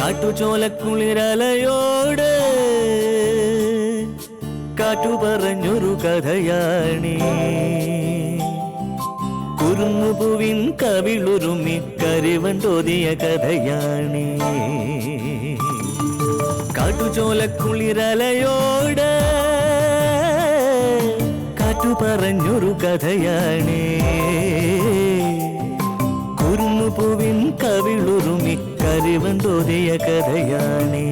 കാട്ടുചോലക്കുളിരലയോട് കാറ്റു പറഞ്ഞൊരു കഥയാണീ. കുരുന്നുപൂവിൻ കവിളുരുമ്മി കരിവൻ തോതിയ കഥയാണീ. കാട്ടുചോലക്കുളിരലയോട് കാറ്റു പറഞ്ഞൊരു കഥയാണീ. കുരുന്നുപൂവിൻ കവിളുരുമ്മി കരിവൻ തോതിയ കഥയാണീ.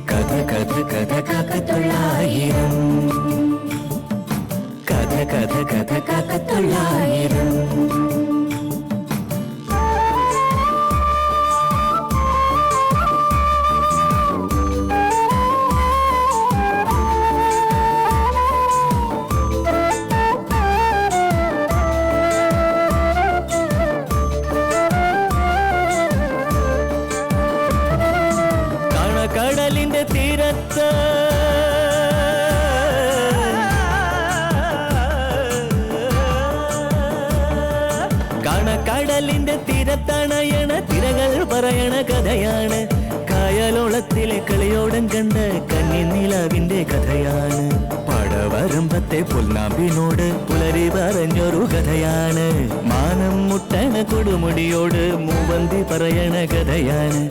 കഥ കഥ കഥ കാക്കത്തൊള്ളായിരം, കഥ കഥ കഥ കാക്കത്തൊള്ളായിരം. കടലിന്റെ തീരത്ത് കടലിന്റെ തീരത്തണയണ തിരകൾ പറയണ കഥയാണ്. കായലോളത്തിലെ കളിയോടൻ കണ്ട കന്നിനിലാവിന്റെ കഥയാണ്. പടവരമ്പത്തെ പുൽനാമ്പിനോട് പുലരി പറഞ്ഞൊരു കഥയാണ്. മാനം മുട്ടണ കൊടുമുടിയോട് മൂവന്തി പറയണ കഥയാണ്.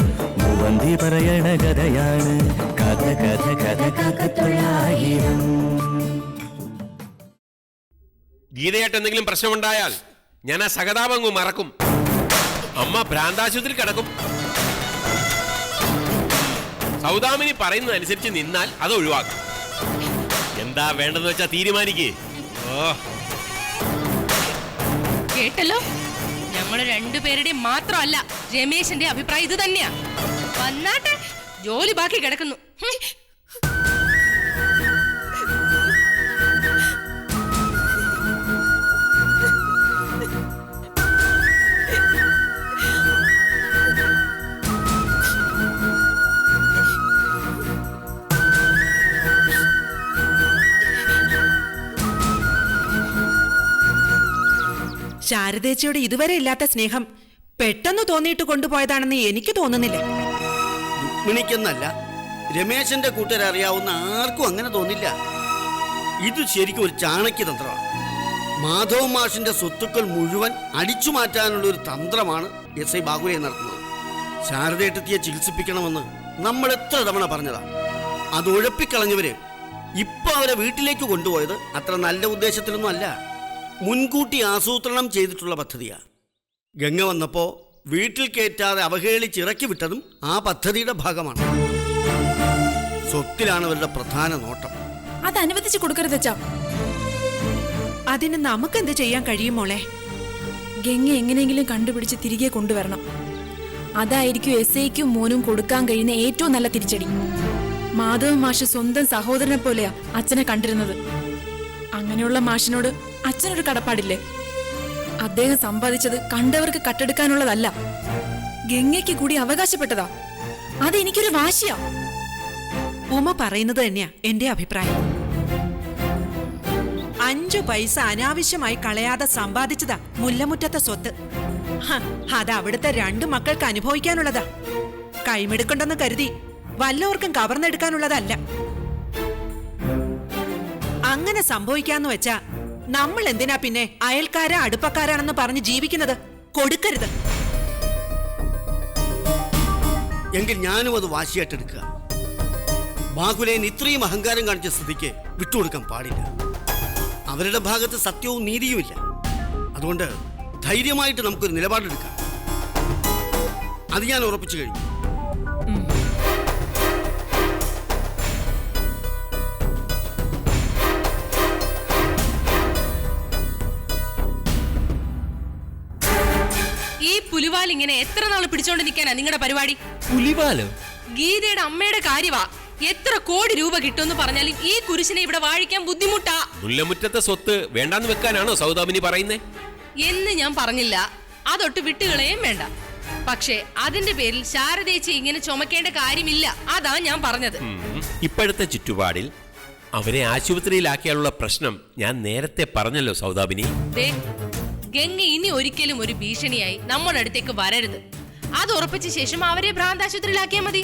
മൂവന്തി പറയണ കഥയാണ്. കഥ കഥ കഥ കാക്കത്തൊള്ളായിരം. ഗീതയായിട്ട് എന്തെങ്കിലും പ്രശ്നമുണ്ടായാൽ ഞാൻ ആ സഹതാപങ്ങ് മറക്കും. അമ്മ ഭ്രാന്താശുപത്രി കിടക്കും. സൗദാമിനി പറയുന്നതനുസരിച്ച് നിന്നാൽ അത് ഒഴിവാക്കും. എന്താ വേണ്ടെന്ന് വെച്ചാ തീരുമാനിക്കേ. കേട്ടല്ലോ, നമ്മള് രണ്ടുപേരുടെയും മാത്രമല്ല രമേശന്റെ അഭിപ്രായം ഇത് തന്നെയാ. വന്നാട്ടെ, ജോലി ബാക്കി കിടക്കുന്നു. ശാരദേച്ചിയോട് ഇതുവരെ ഇല്ലാത്ത സ്നേഹം പെട്ടെന്ന് തോന്നിയിട്ട് കൊണ്ടുപോയതാണെന്ന് എനിക്ക് തോന്നുന്നില്ല. രുക്മിണിക്കെന്നല്ല, രമേശന്റെ കൂട്ടരറിയാവുന്ന ആർക്കും അങ്ങനെ തോന്നില്ല. ഇത് ശരിക്കും ഒരു ചാണക്യതന്ത്രമാണ്. മാധവ മാഷിന്റെ സ്വത്തുക്കൾ മുഴുവൻ അടിച്ചു മാറ്റാനുള്ള ഒരു തന്ത്രമാണ് എസ് ഐ ബാഹുലെ നടത്തുന്നത്. ശാരദേട്ടത്തിയെ ചികിത്സിപ്പിക്കണമെന്ന് നമ്മൾ എത്ര തവണ പറഞ്ഞതാ. അത് ഉഴപ്പിക്കളഞ്ഞവര് ഇപ്പൊ അവരെ വീട്ടിലേക്ക് കൊണ്ടുപോയത് അത്ര നല്ല ഉദ്ദേശത്തിലൊന്നും അല്ല. മുൻകൂട്ടി ആസൂത്രണം ചെയ്തിട്ടുള്ള പദ്ധതിയാ. ഗംഗ വന്നപ്പോ വീട്ടിൽ കയറ്റാതെ അവഹേളിച്ചിറക്കി വിട്ടതും ആ പദ്ധതിയുടെ ഭാഗമാണ്. സ്വത്തിലാണ് അവരുടെ പ്രധാന നോട്ടം. അത് അനുവദിച്ചു കൊടുക്കരുതച്ചാ. അതിന് നമുക്കെന്ത് ചെയ്യാൻ കഴിയും മോളെ? ഗംഗ എങ്ങനെയെങ്കിലും കണ്ടുപിടിച്ച് തിരികെ കൊണ്ടുവരണം. അതായിരിക്കും എസ് ഐക്കും മോനും കൊടുക്കാൻ കഴിയുന്ന ഏറ്റവും നല്ല തിരിച്ചടി. മാധവ മാഷ് സ്വന്തം സഹോദരനെ പോലെയാ അച്ഛനെ കണ്ടിരുന്നത്. അങ്ങനെയുള്ള മാഷിനോട് അച്ഛനൊരു കടപ്പാടില്ലേ? അദ്ദേഹം സമ്പാദിച്ചത് കണ്ടവർക്ക് കട്ടെടുക്കാനുള്ളതല്ല, ഗംഗയ്ക്ക് കൂടി അവകാശപ്പെട്ടതാ. അതെനിക്കൊരു വാശിയാ. ഉമ പറയുന്നത് തന്നെയാ എന്റെ അഭിപ്രായം. 5 പൈസ അനാവശ്യമായി കളയാതെ സമ്പാദിച്ചതാ മുല്ലമുറ്റത്തെ സ്വത്ത്. അത് അവിടുത്തെ 2 മക്കൾക്ക് അനുഭവിക്കാനുള്ളതാ. കൈമെടുക്കണ്ടെന്ന് കരുതി വല്ലവർക്കും കവർന്നെടുക്കാനുള്ളതല്ല. അങ്ങനെ സംഭവിക്കാന്ന് വെച്ചാ നമ്മൾ എന്തിനാ പിന്നെ അയൽക്കാരാ അടുപ്പക്കാരാണെന്ന് പറഞ്ഞ് ജീവിക്കുന്നത്? കൊടുക്കരുത്. എങ്കിൽ ഞാനും അത് വാശിയായിട്ടെടുക്കുക. ബാഹുലേൻ ഇത്രയും അഹങ്കാരം കാണിച്ച സ്ഥിതിക്ക് വിട്ടുകൊടുക്കാൻ പാടില്ല. അവരുടെ ഭാഗത്ത് സത്യവും നീതിയുമില്ല. അതുകൊണ്ട് ധൈര്യമായിട്ട് നമുക്കൊരു നിലപാടെടുക്കാം. അത് ഞാൻ ഉറപ്പിച്ചു കഴിഞ്ഞു. ഈ പുലിവാൽ ഇങ്ങനെ എത്ര നാൾ പിടിച്ചോണ്ട് നിൽക്കാനാ നിങ്ങളുടെ പരിപാടി? പുലിവാലോ? ഗീതയുടെ അമ്മയുടെ കാര്യവാ. എത്ര കോടി രൂപ കിട്ടുമെന്ന് പറഞ്ഞാലും ഈ കുരിശിനെ ഇവിടെ വാഴിക്കാൻ ബുദ്ധിമുട്ടാ. മുല്ലമുറ്റത്തെ സ്വത്ത് വേണ്ടാന്ന് വെക്കാനാണോ സൗദാമിനി പറയുന്നേ? എന്ന് ഞാൻ പറഞ്ഞില്ല. അതൊട്ട് വിട്ടുകളയും വേണ്ട. പക്ഷേ അതിന്റെ പേരിൽ ശാരദേച്ചി ഇങ്ങനെ ചുമക്കേണ്ട കാര്യമില്ല. അതാ ഞാൻ പറഞ്ഞത്. ഇപ്പോഴത്തെ ചുറ്റുപാടിൽ അവരെ ആശുപത്രിയിലാക്കിയാലുള്ള പ്രശ്നം ഞാൻ നേരത്തെ പറഞ്ഞല്ലോ സൗദാമിനി. ഗംഗ ഇനി ഒരിക്കലും ഒരു ഭീഷണിയായി നമ്മുടെ അടുത്തേക്ക് വരരുത്. അത് ഉറപ്പിച്ച ശേഷം അവരെ ഭ്രാന്താശുപത്രിയിലാക്കിയാൽ മതി.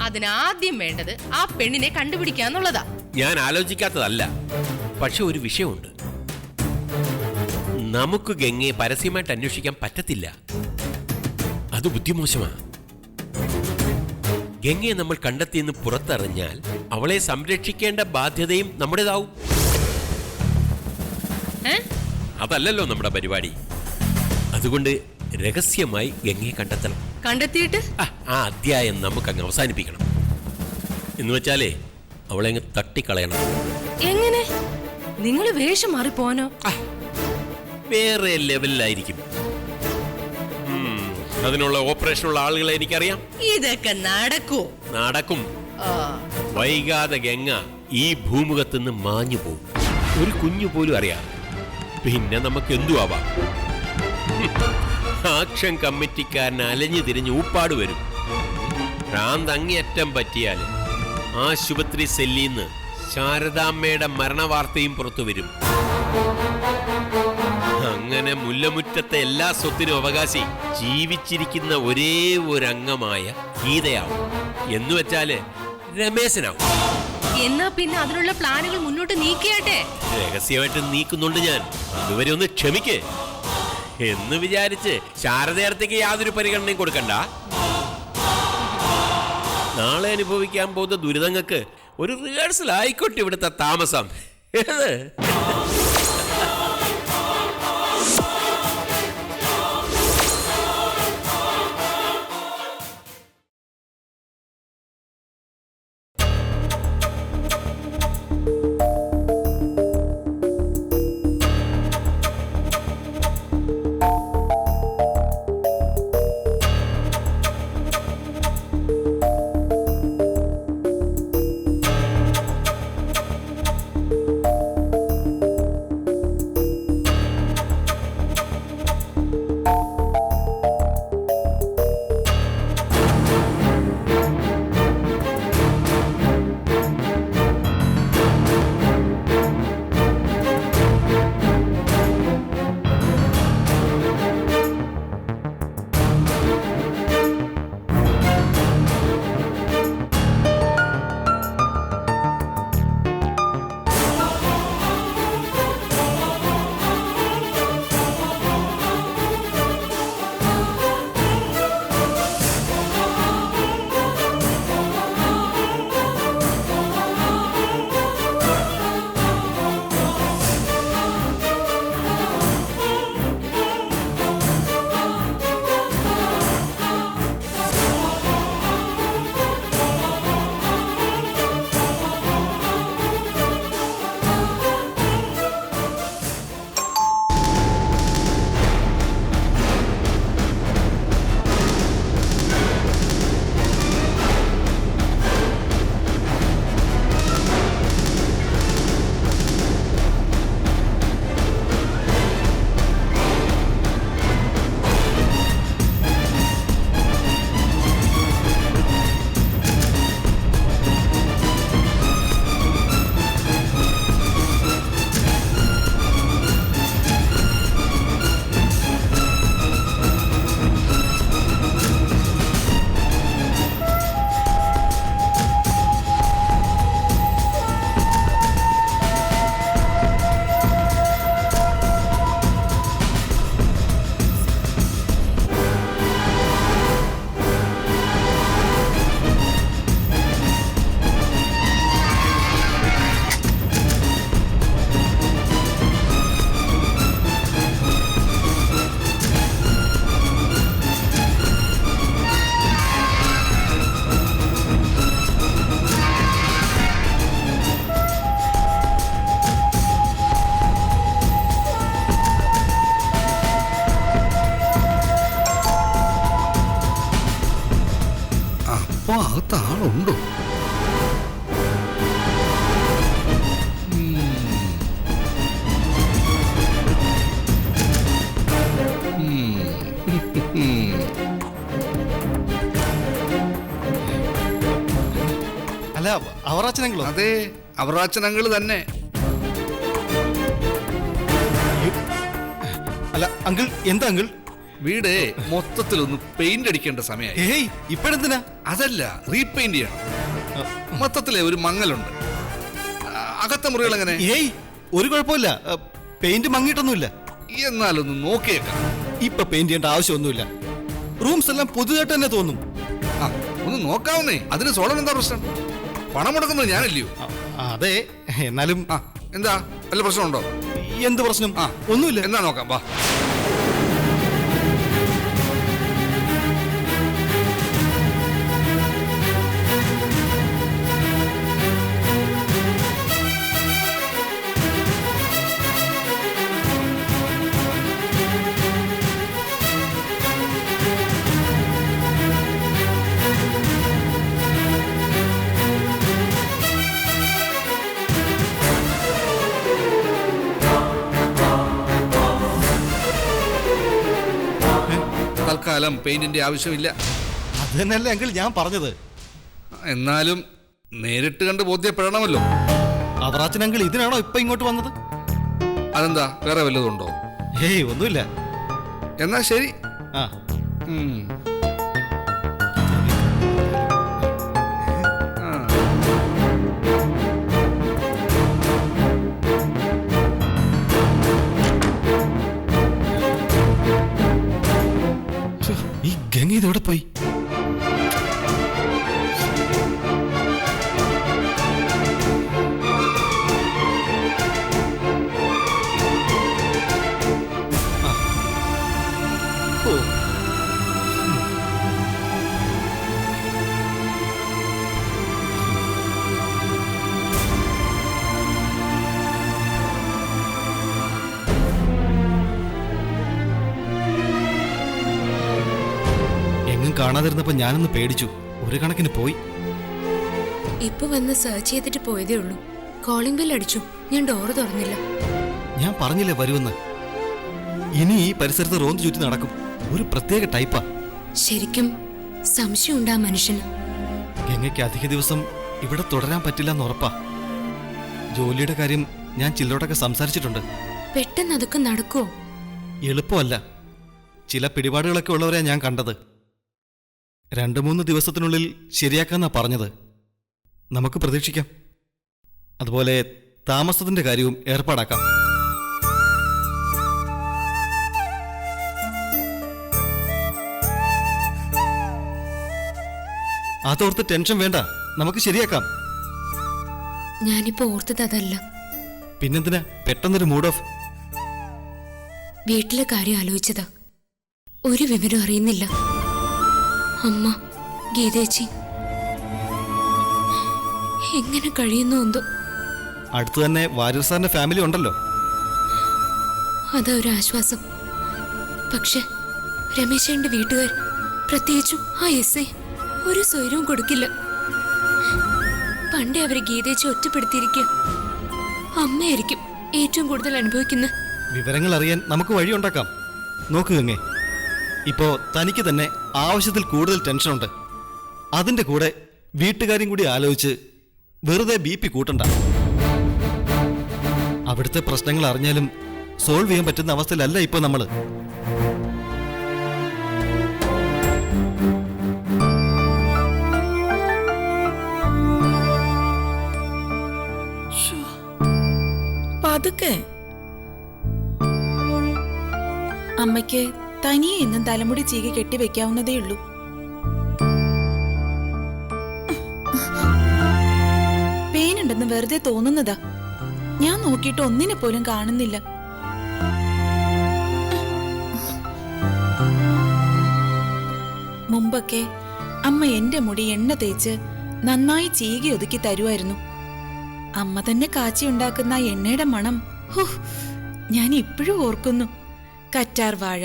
അതിനാദ്യം വേണ്ടത് ആ പെണ്ണിനെ കണ്ടുപിടിക്കാന്നുള്ളതാ. ഞാൻ ആലോചിക്കാത്തതല്ല, പക്ഷെ ഒരു വിഷയമുണ്ട്. നമുക്ക് ഗംഗയെ പരസ്യമായിട്ട് അന്വേഷിക്കാൻ പറ്റത്തില്ല. അത് ബുദ്ധിമോശമാ. ഗംഗയെ നമ്മൾ കണ്ടെത്തിയെന്ന് പുറത്തറിഞ്ഞാൽ അവളെ സംരക്ഷിക്കേണ്ട ബാധ്യതയും നമ്മുടേതാവും. അതല്ലല്ലോ നമ്മുടെ പരിപാടി. അതുകൊണ്ട് രഹസ്യമായി ഗംഗയെ കണ്ടെത്തണം. കണ്ടെത്തിയിട്ട് ആ അധ്യായം നമുക്കങ്ങ് അവസാനിപ്പിക്കണം. എന്ന് വെച്ചാലേ അവളെ അങ്ങ് തട്ടിക്കളയണം. എങ്ങനെ? നിങ്ങൾ വേഷം മാറിപ്പോനോ? വേറെ ലെവലിലായിരിക്കും. അതിനുള്ള ഓപ്പറേഷനുള്ള ആളുകളെ എനിക്കറിയാം. ഇതൊക്കെ നടക്കൂ? നടക്കും. വൈകാതെ ഗംഗ ഈ ഭൂമുഖത്തുനിന്ന് മാഞ്ഞു പോകും. ഒരു കുഞ്ഞു പോലും അറിയാം. പിന്നെ നമുക്ക് എന്തു ആവാം. ആക്ഷൻ കമ്മിറ്റിക്കാരൻ അലഞ്ഞു തിരിഞ്ഞ് ഊപ്പാട് വരും. ഭ്രാന്ത് അങ്ങേയറ്റം പറ്റിയാൽ ആശുപത്രി സെല്ലിന്ന് ശാരദാമ്മയുടെ മരണവാർത്തയും പുറത്തു വരും. അങ്ങനെ മുല്ലമുറ്റത്തെ എല്ലാ സ്വത്തിനും അവകാശി ജീവിച്ചിരിക്കുന്ന ഒരേ ഒരു അംഗമായ ഗീതയാവും. എന്ന് വെച്ചാല് രമേശനാവും. എന്നാ പിന്നെ അതിനുള്ള പ്ലാനുകൾ മുന്നോട്ട് നീക്കിയാട്ടെ. രഹസ്യമായിട്ട് നീക്കുന്നുണ്ട് ഞാൻ. അതുവരെ ഒന്ന് ക്ഷമിക്ക് എന്ന് വിചാരിച്ച് ശാരദയർത്തേക്ക് യാതൊരു പരിഗണനയും കൊടുക്കണ്ട. നാളെ അനുഭവിക്കാൻ പോകുന്ന ദുരിതങ്ങൾക്ക് ഒരു റിഹേഴ്സൽ ആയിക്കോട്ടെ ഇവിടുത്തെ താമസം. ഏത് അപ്പൊ അകത്ത് ആളുണ്ടോ? അല്ല അവറാച്ചനങ്ങളോ? അതെ, അവറാച്ചനങ്ങൾ തന്നെ. അല്ല അങ്കിൾ, എന്താ അങ്കിൾ? വീട് മൊത്തത്തിലൊന്ന് പെയിന്റ് അടിക്കേണ്ട സമയമായി. ഏയ് ഇപ്പഴെന്തിനാ? അതല്ല, റീപെയിന്റ് ചെയ്യണം. മൊത്തത്തിലെ ഒരു മങ്ങലുണ്ട്. അകത്തെ മുറികൾ എങ്ങനെ? ഏയ് ഒരു കുഴപ്പമില്ല, പെയിന്റ് മങ്ങിയിട്ടൊന്നുമില്ല. എന്നാലൊന്ന് നോക്കിയേക്കാം. ഇപ്പൊ പെയിന്റ് ചെയ്യേണ്ട ആവശ്യമൊന്നുമില്ല. റൂംസ് എല്ലാം പുതുതായിട്ട് തന്നെ തോന്നും. ആ, ഒന്ന് നോക്കാവുന്നേ. അതിന് സോളൻ എന്താ പ്രശ്നം? പണം മുടക്കുന്നത് ഞാനല്ലയോ? അതെ, എന്നാലും ആ, എന്താ വല്ല പ്രശ്നമുണ്ടോ? എന്ത് പ്രശ്നം? ആ, ഒന്നുമില്ല. എന്നാ നോക്കാം, വാ. തൽക്കാലം പെയിന്റിന്റെ ആവശ്യമില്ല. അത് തന്നെയല്ലേ അങ്കിൾ ഞാൻ പറഞ്ഞത്. എന്നാലും നേരിട്ട് കണ്ട് ബോധ്യപ്പെടണമല്ലോ. അവറാച്ചൻ അങ്കിൾ ഇതിനാണോ ഇപ്പൊ ഇങ്ങോട്ട് വന്നത്? അതെന്താ, വേറെ വല്ലതും ഉണ്ടോ? ഏയ് ഒന്നുമില്ല. എന്നാ ശരി. ആ ഉം. ആ. ഈ ഗംഗ ഇതോടെ പോയി. എങ്ങും കാണാതിരുന്നപ്പോ ഞാനൊന്ന് പേടിച്ചു. ഒരു കണക്കിന് പോയി. ഇപ്പൊ വന്ന് സെർച്ച് ചെയ്തിട്ട് പോയതേ ഉള്ളൂ. കോളിംഗ് ബെൽ അടിച്ചു, ഞാൻ ഡോറ് തുറന്നില്ല. ഞാൻ പറഞ്ഞില്ലേ വരുമെന്ന്. ഇനി ഈ പരിസരത്ത് റോന്ത് ചുറ്റി നടക്കും. ഒരു പ്രത്യേക ടൈപ്പാ. ശരിക്കും സംശയമുണ്ട് ആ മനുഷ്യന്. ഗംഗയ്ക്ക് അധിക ദിവസം ഇവിടെ തുടരാൻ പറ്റില്ല എന്ന് ഉറപ്പാ. ജോലിയുടെ കാര്യം ഞാൻ ചിലരോടൊക്കെ സംസാരിച്ചിട്ടുണ്ട്. പെട്ടെന്ന് അതൊക്കെ നടക്കുവോ? എളുപ്പമല്ല. ചില പിടിപാടുകളൊക്കെ ഉള്ളവരെയാ ഞാൻ കണ്ടത്. 2-3 ദിവസത്തിനുള്ളിൽ ശരിയാക്കാന്നാ പറഞ്ഞത്. നമുക്ക് പ്രതീക്ഷിക്കാം. അതുപോലെ താമസത്തിന്റെ കാര്യവും ഏർപ്പാടാക്കാം. അതോർത്ത് ടെൻഷൻ വേണ്ട, നമുക്ക് ശരിയാക്കാം. ഞാനിപ്പോ ഓർത്തത് അതല്ല. പിന്നെന്തിനാ പെട്ടെന്നൊരു മൂഡ് ഓഫ്? വീട്ടിലെ കാര്യം ആലോചിച്ചതാ. ഒരു വിവരം അറിയുന്നില്ല. അമ്മ, ഗീതേച്ചി എങ്ങനെ കഴിയുന്നു എന്തോ. അടുത്ത് തന്നെ വാര്യർ സാറിന്റെ ഫാമിലി ഉണ്ടല്ലോ. അതാ ഒരു ആശ്വാസം. പക്ഷെ രമേശന്റെ വീട്ടുകാർ, പ്രത്യേകിച്ചും ആ എസ് ഐ, ഒരു സ്വൈരവും കൊടുക്കില്ല. പണ്ടേ അവര് ഗീതേച്ചി ഒറ്റപ്പെടുത്തിയിരിക്കുക. അമ്മയായിരിക്കും ഏറ്റവും കൂടുതൽ അനുഭവിക്കുന്നത്. വിവരങ്ങൾ അറിയാൻ നമുക്ക് വഴിയുണ്ടാക്കാം. നോക്ക് ഗംഗേ, ഇപ്പോ തനിക്ക് തന്നെ ആവശ്യത്തിൽ കൂടുതൽ ടെൻഷനുണ്ട്. അതിന്റെ കൂടെ വീട്ടുകാരും കൂടി ആലോചിച്ച് വെറുതെ BP കൂട്ടണ്ട. അവിടുത്തെ പ്രശ്നങ്ങൾ അറിഞ്ഞാലും സോൾവ് ചെയ്യാൻ പറ്റുന്ന അവസ്ഥയിലല്ല ഇപ്പൊ നമ്മള്. പതുക്കെ. അമ്മയ്ക്ക് തനിയെ എന്നും തലമുടി ചീകി കെട്ടിവെക്കാവുന്നതേ ഉള്ളൂ. പേനുണ്ടെന്ന് വെറുതെ തോന്നുന്നതാ. ഞാൻ നോക്കിയിട്ട് ഒന്നിനെ പോലും കാണുന്നില്ല. മുമ്പൊക്കെ അമ്മ എന്റെ മുടി എണ്ണ തേച്ച് നന്നായി ചീകി ഒതുക്കി തരുമായിരുന്നു. അമ്മ തന്നെ കാച്ചി ഉണ്ടാക്കുന്ന ആ എണ്ണയുടെ മണം ഞാൻ ഇപ്പോഴും ഓർക്കുന്നു. കറ്റാർ വാഴ,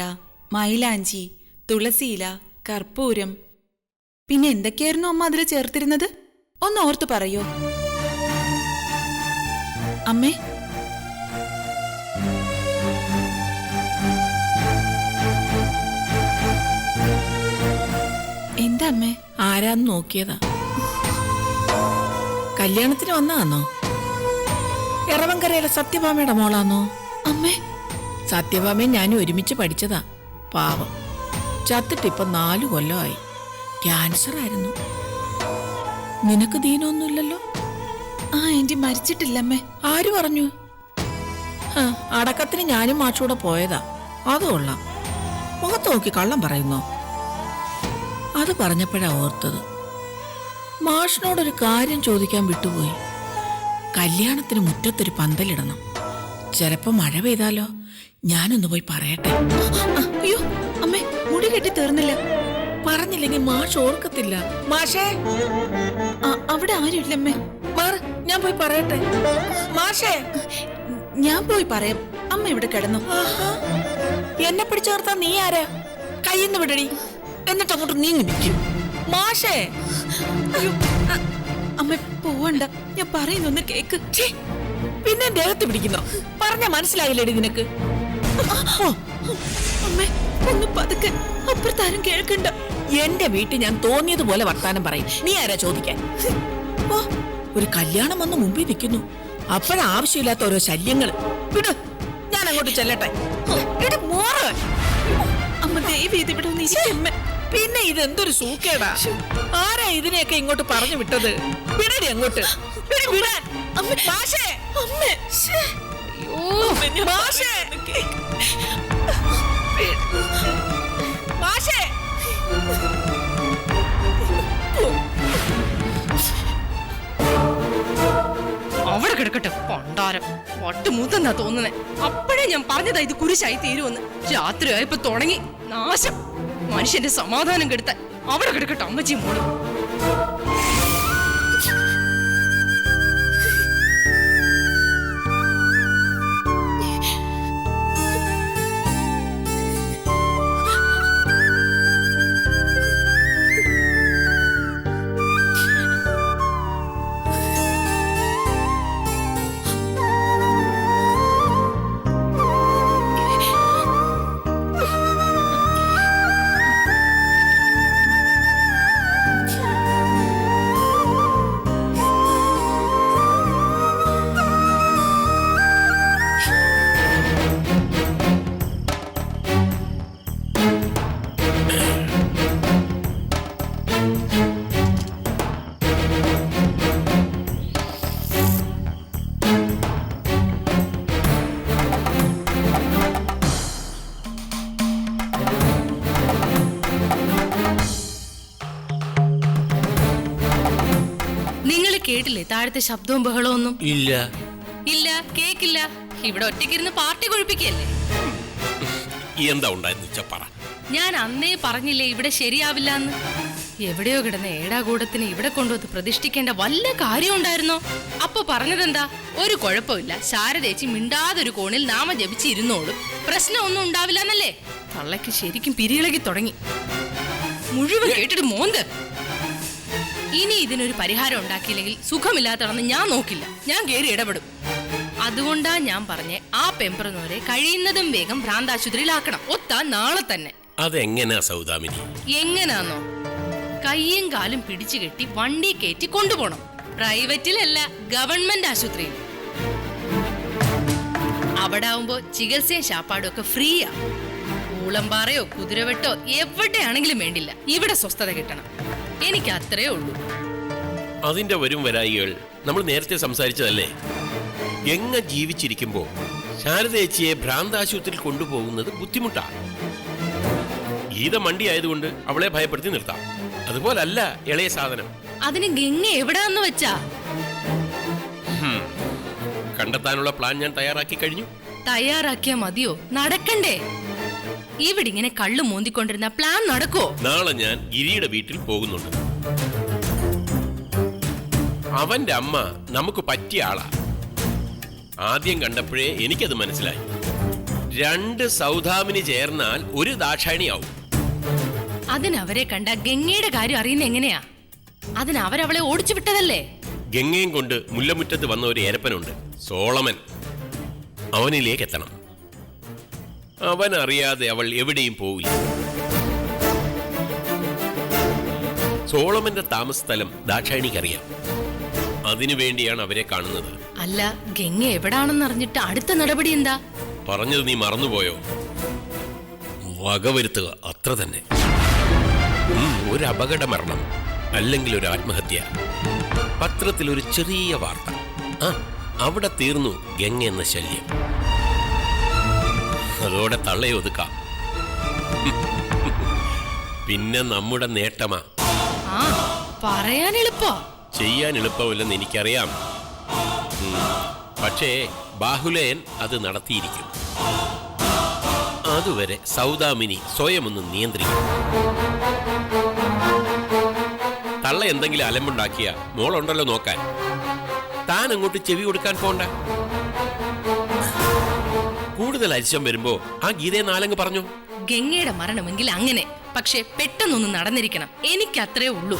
മൈലാഞ്ചി, തുളസിയില, കർപ്പൂരം, പിന്നെ എന്തൊക്കെയായിരുന്നു അമ്മ അതിൽ ചേർത്തിരുന്നത്? ഒന്ന് ഓർത്തു പറയോ അമ്മേ? എന്താ അമ്മേ? ആരാന്ന് നോക്കിയതാ. കല്യാണത്തിന് വന്നതാന്നോ? എറവങ്കരയിലെ സത്യഭാമയുടെ മോളാന്നോ? അമ്മേ, സത്യഭാമയും ഞാനും ഒരുമിച്ച് പഠിച്ചതാ. പാവം, ചത്തിട്ടിപ്പം 4 കൊല്ലമായി. ക്യാൻസർ ആയിരുന്നു. നിനക്ക് ദീനമൊന്നുമില്ലല്ലോ? ആ ആന്റി മരിച്ചിട്ടില്ലമ്മേ. ആര് പറഞ്ഞു? അടക്കത്തിന് ഞാനും മാഷൂടെ പോയതാ. അത് കൊള്ളാം. മുഖത്ത് നോക്കി കള്ളം പറയുന്നോ? അത് പറഞ്ഞപ്പോഴാ ഓർത്തത്. മാഷിനോടൊരു കാര്യം ചോദിക്കാൻ വിട്ടുപോയി. കല്യാണത്തിന് മുറ്റത്തൊരു പന്തലിടണം. ചിലപ്പോ മഴ പെയ്താലോ? ഞാനൊന്ന് പോയി പറയട്ടെ. അയ്യോ അമ്മേ, മുടി കെട്ടി തീർന്നില്ല. പറഞ്ഞില്ലെങ്കിൽ മാഷ് ഓർക്കത്തില്ല. മാഷേ, അവിടെ ആരുമില്ലമ്മേ. മാറ്, ഞാൻ പോയി പറയട്ടെ. മാഷേ, ഞാൻ പോയി പറയാം. അമ്മ ഇവിടെ കിടന്നു. എന്നെ പിടിച്ചു നിർത്താൻ നീ ആരാ? കയ്യിന്ന് വിടടി, എന്നിട്ട് അങ്ങോട്ട് നീങ്ങി നിൽക്കും. മാഷേ, അമ്മ പോവണ്ട, ഞാൻ പറയുന്നൊന്ന് കേക്ക്. പിന്നെ ദേഹത്ത് പിടിക്കുന്നോ? പറഞ്ഞ മനസ്സിലായില്ലേടി നിനക്ക്? അമ്മേ ഒന്ന് പതുക്കെ, അപ്പുറത്താരും കേൾക്കണ്ട. എന്റെ വീട്ടിൽ ഞാൻ തോന്നിയതുപോലെ വർത്താനം പറയും. നീ ആരാ ചോദിക്കാൻ? ഓ, ഒരു കല്യാണം വന്ന് മുമ്പിൽ നിൽക്കുന്നു, അപ്പോഴാവശ്യമില്ലാത്ത ഓരോ ശല്യങ്ങള്. വിട്, ഞാൻ അങ്ങോട്ട് ചെല്ലട്ടെ. അമ്മ ദേവി ഇത് ഇവിടെ ഒന്ന് ഇരിക്കമ്മ. പിന്നെ ഇതെന്തൊരു സൂക്കേടാ? ആരാ ഇതിനെയൊക്കെ ഇങ്ങോട്ട് പറഞ്ഞു വിട്ടത്? വിടടി അങ്ങോട്ട്. വിടാൻ. മാഷേ, മാഷേ, മാഷേ. അവിടെ കിടക്കട്ടെ പണ്ടാരം. വട്ടുമൂത്തെന്നാ തോന്നുന്നേ. അപ്പോഴേ ഞാൻ പറഞ്ഞതാ ഇത് കുരിശായി തീരുമെന്ന്. രാത്രിയായപ്പോ തുടങ്ങി നാശം. മനുഷ്യന്റെ സമാധാനം കെടുത്താൻ. അവിടെ കിടക്കട്ടെ അമ്മച്ചി മോളും. കേട്ടില്ലേ താഴത്തെ ശബ്ദവും ബഹളവും ഒന്നും? ഇല്ല ഇല്ല, കേക്കില്ല. ഇവിടെ ഒറ്റയ്ക്കിരുന്ന് പാർട്ടി കൊഴിപ്പിക്കല്ലേ. എന്താ ഉണ്ടായിരുന്നു പറ. ഞാൻ അന്നേ പറഞ്ഞില്ലേ ഇവിടെ ശരിയാവില്ല എന്ന്. എവിടെയോ കിടന്ന ഏടാകൂടത്തിന് ഇവിടെ കൊണ്ടുവന്ന് പ്രതിഷ്ഠിക്കേണ്ട വല്ല കാര്യം ഉണ്ടായിരുന്നോ? അപ്പൊ പറഞ്ഞതെന്താ? ഒരു കുഴപ്പമില്ല, ശാരദേച്ചി മിണ്ടാതൊരു കോണിൽ നാമ ജപിച്ചിരുന്നോളും, പ്രശ്നമൊന്നും ഉണ്ടാവില്ല എന്നല്ലേ. തള്ളയ്ക്ക് ശരിക്കും പിരിയിളകി തുടങ്ങി. മുഴുവൻ കേട്ടിട്ട് മോന്ത്. ഇനി ഇതിനൊരു പരിഹാരം ഉണ്ടാക്കിയില്ലെങ്കിൽ സുഖമില്ലാത്തതെന്ന് ഞാൻ നോക്കില്ല, ഞാൻ കേറി ഇടപെടും. അതുകൊണ്ടാ ഞാൻ പറഞ്ഞേ ആ പെമ്പറന്നോരെ കഴിയുന്നതും വേഗം ഭ്രാന്താശുപത്രിയിലാക്കണം. ഒത്താ നാളെ തന്നെ. അതെങ്ങനാ സൗദാമിനി? എങ്ങനാന്നോ? കയ്യും കാലും പിടിച്ചു കെട്ടി വണ്ടി കയറ്റി കൊണ്ടുപോണം. പ്രൈവറ്റിലല്ല, ഗവൺമെന്റ് ആശുപത്രിയിൽ. അവിടെ ആവുമ്പോ ചികിത്സയും ശാപ്പാടും ഒക്കെ ഫ്രീയാ. ഊളംപാറയോ കുതിരവെട്ടോ എവിടെയാണെങ്കിലും വേണ്ടില്ല, ഇവിടെ സ്വസ്ഥത കിട്ടണം. എനിക്ക് അത്രേ ഉള്ളൂ. അതിന്റെ വരും വരായികൾ നമ്മൾ നേരത്തെ സംസാരിച്ചതല്ലേ. ഗംഗ ജീവിച്ചിരിക്കുമ്പോ ശാരദേച്ചിയെ ഭ്രാന്താശുപത്രിയിൽ കൊണ്ടുപോകുന്നത് ബുദ്ധിമുട്ടാണ്. ഗീത മണ്ടി ആയതുകൊണ്ട് അവളെ ഭയപ്പെടുത്തി നിർത്താം. അതുപോലല്ല ഇളയ സാധനം. അതിന് ഗംഗ എവിടാന്ന് വെച്ചാ കണ്ടെത്താനുള്ള പ്ലാൻ ഞാൻ തയ്യാറാക്കി കഴിഞ്ഞു. തയ്യാറാക്കിയാ മതിയോ? നടക്കണ്ടേ? ഇവിടെ ഇങ്ങനെ കള്ളു മോന്തിക്കൊണ്ടിരുന്ന പ്ലാൻ നടക്കോ? നാളെ ഞാൻ ഗിരിയുടെ വീട്ടിൽ പോകുന്നുണ്ട്. അവന്റെ അമ്മ നമുക്ക് പറ്റിയ ആളാ. ആദ്യം കണ്ടപ്പോഴേ എനിക്കത് മനസ്സിലായി. 2 സൗദാമിനി ചേർന്നാൽ ഒരു ദാക്ഷായണിയാവും. അതിനവരെ കണ്ട ഗംഗയുടെ കാര്യം അറിയുന്ന എങ്ങനെയാ? അതിനവരവളെ ഓടിച്ചു വിട്ടതല്ലേ. ഗംഗയും കൊണ്ട് മുല്ലമുറ്റത്ത് വന്ന ഒരു ഏരപ്പനുണ്ട്, സോളമൻ. അവനിലേക്ക് എത്തണം. അവൻ അറിയാതെ അവൾ എവിടെയും പോവില്ല. സോളമന്റെ താമസ സ്ഥലം ദാക്ഷായണിക്കറിയാം. അതിനുവേണ്ടിയാണ് അവരെ കാണുന്നത്. അല്ല, ഗംഗ എവിടാണെന്ന് അറിഞ്ഞിട്ട് അടുത്ത നടപടി എന്താ? പറഞ്ഞത് നീ മറന്നുപോയോ? വകവരുത്തുക, അത്ര തന്നെ. ഒരു അപകട മരണം അല്ലെങ്കിൽ ഒരു ആത്മഹത്യ, പത്രത്തിൽ ഒരു ചെറിയ വാർത്ത, അവിടെ തീർന്നു ഗംഗ എന്ന ശല്യം. അതോടെ തള്ളയെ ഒതുക്കാം. പിന്നെ നമ്മുടെ നേട്ടമാ. പറയാൻ എളുപ്പോ, ചെയ്യാൻ എളുപ്പമില്ലെന്ന് എനിക്കറിയാം. പക്ഷേ ബാഹുലേയൻ അത് നടത്തിയിരിക്കും. അതുവരെ സൗദാമിനി സ്വയം ഒന്ന് നിയന്ത്രിക്കും. തള്ള എന്തെങ്കിലും അലമ്പുണ്ടാക്കിയ മോളുണ്ടല്ലോ നോക്കാൻ. താൻ അങ്ങോട്ട് ചെവി കൊടുക്കാൻ പോണ്ട. കൂടുതൽ അരിശം വരുമ്പോ ആ ഗീതയെ നാലങ്ങ് പറഞ്ഞു. ഗംഗയുടെ മരണമെങ്കിൽ അങ്ങനെ, പക്ഷെ പെട്ടെന്നൊന്ന് നടന്നിരിക്കണം. എനിക്കത്രേ ഉള്ളൂ.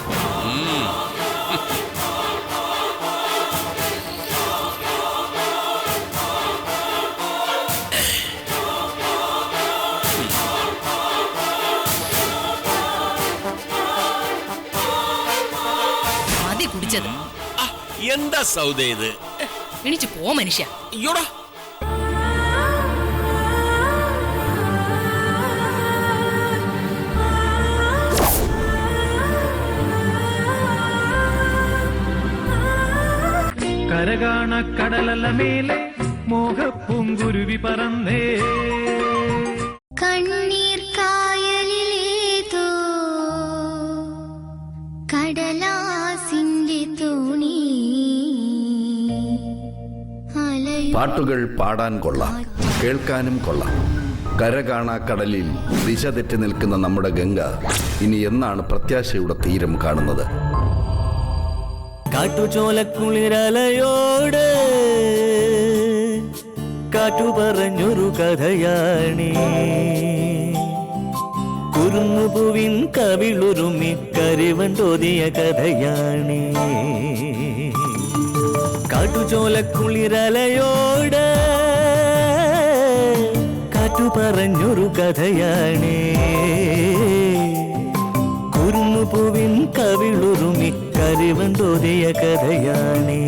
മതി കുടിച്ചത്. എന്താ സൗദ ഇത്? എണിച്ചു പോ മനുഷ്യ. അയ്യോടാ, കരകാണ കടലല മേലെ മോഹപ്പൂങ്കുരുവി പറന്നേ. കണ്ണീർ കായലിലേതോ കടലാസിന്റെ തോണി. പാട്ടുകൾ പാടാൻ കൊള്ളാം, കേൾക്കാനും കൊള്ളാം. കരകാണാ കടലിൽ ദിശ തെറ്റി നിൽക്കുന്ന നമ്മുടെ ഗംഗ ഇനി എന്നാണ് പ്രത്യാശയുടെ തീരം കാണുന്നത്? കാട്ടുചോലക്കുളിരലയോട് കാറ്റു പറഞ്ഞൊരു കഥയാണേ. കുറുമുപുവിൻ കവിളുരുമി കരിവണ്ടോതിയ കഥയാണേ. കാട്ടുചോലക്കുളിരലയോട് കാറ്റു പറഞ്ഞൊരു കഥയാണേ. കുറുമുപുവിൻ കവിളുരുമി കരിവണ്ടോതിയ കഥയാണേ.